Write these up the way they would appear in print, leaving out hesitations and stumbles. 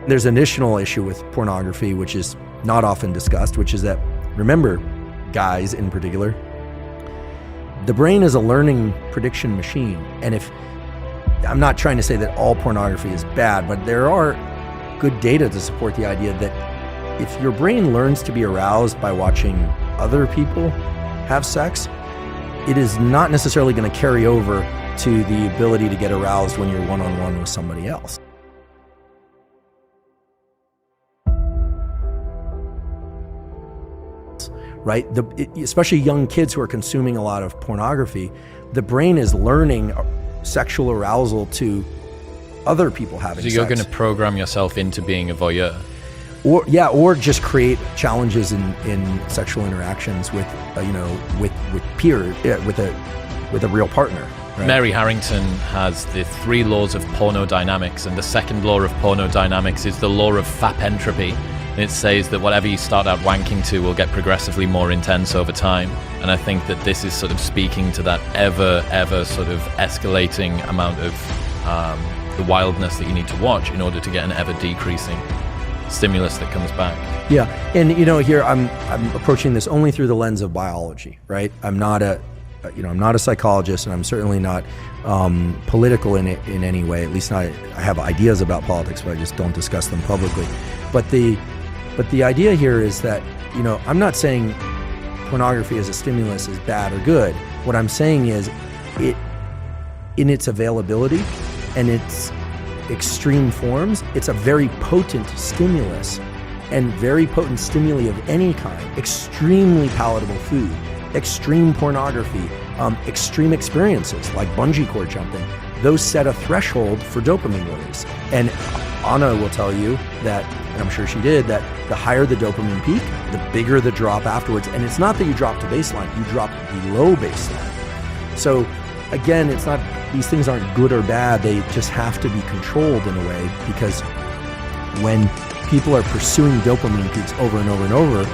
There's an additional issue with pornography, which is not often discussed, which is that, remember, guys in particular, the brain is a learning prediction machine. And I'm not trying to say that all pornography is bad, but there are good data to support the idea that if your brain learns to be aroused by watching other people have sex, it is not necessarily going to carry over to the ability to get aroused when you're one-on-one with somebody else. Right? Especially young kids who are consuming a lot of pornography, the brain is learning sexual arousal to other people having sex. So you're going to program yourself into being a voyeur? Or just create challenges in sexual interactions with a real partner. Right? Mary Harrington has the 3 laws of pornodynamics, and the second law of pornodynamics is the law of FAP entropy. It says that whatever you start out wanking to will get progressively more intense over time. And I think that this is sort of speaking to that ever sort of escalating amount of the wildness that you need to watch in order to get an ever decreasing stimulus that comes back. Yeah, and here I'm approaching this only through the lens of biology, right? I'm not a psychologist, and I'm certainly not political in any way. At least not. I have ideas about politics, but I just don't discuss them publicly. But the idea here is that, I'm not saying pornography as a stimulus is bad or good. What I'm saying is in its availability and its extreme forms, it's a very potent stimulus, and very potent stimuli of any kind, extremely palatable food, extreme pornography, extreme experiences like bungee cord jumping, those set a threshold for dopamine release. And Anna will tell you that, and I'm sure she did, that the higher the dopamine peak, the bigger the drop afterwards. And it's not that you drop to baseline, you drop below baseline. So again, it's not, these things aren't good or bad, they just have to be controlled in a way, because when people are pursuing dopamine peaks over and over and over,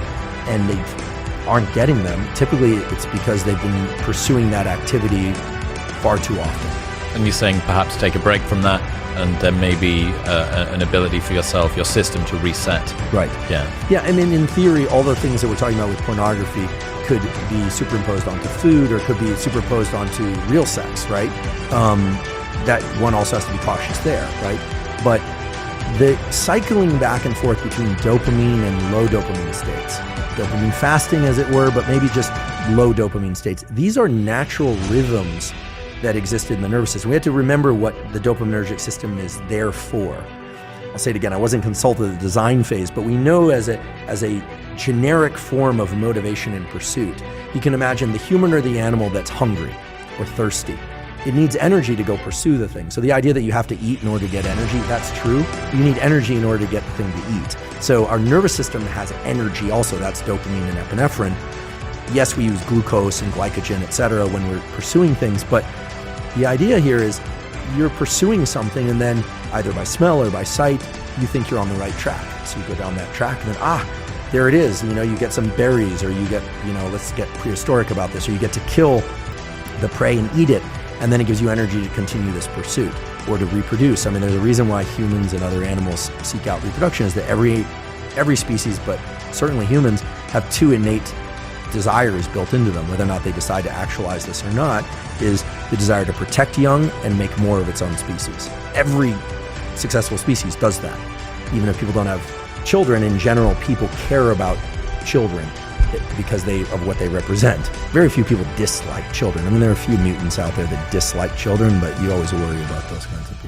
and they aren't getting them, typically it's because they've been pursuing that activity far too often. And you're saying perhaps take a break from that, and there may be an ability for your system to reset. Right. Yeah, I mean, in theory, all the things that we're talking about with pornography could be superimposed onto food, or could be superimposed onto real sex, right? That one also has to be cautious there, right? But the cycling back and forth between dopamine and low dopamine states, dopamine fasting as it were, but maybe just low dopamine states, these are natural rhythms that existed in the nervous system. We have to remember what the dopaminergic system is there for. I'll say it again, I wasn't consulted at the design phase, but we know as a generic form of motivation and pursuit, you can imagine the human or the animal that's hungry or thirsty. It needs energy to go pursue the thing. So the idea that you have to eat in order to get energy, that's true. You need energy in order to get the thing to eat. So our nervous system has energy also, that's dopamine and epinephrine. Yes, we use glucose and glycogen, et cetera, when we're pursuing things, but the idea here is you're pursuing something, and then either by smell or by sight, you think you're on the right track. So you go down that track, and then, there it is. You get some berries, or you get, let's get prehistoric about this, or you get to kill the prey and eat it, and then it gives you energy to continue this pursuit or to reproduce. I mean, there's a reason why humans and other animals seek out reproduction, is that every species, but certainly humans, have 2 innate desires built into them. Whether or not they decide to actualize this or not is the desire to protect young and make more of its own species. Every successful species does that. Even if people don't have children, in general, people care about children because of what they represent. Very few people dislike children. I mean, there are a few mutants out there that dislike children, but you always worry about those kinds of things.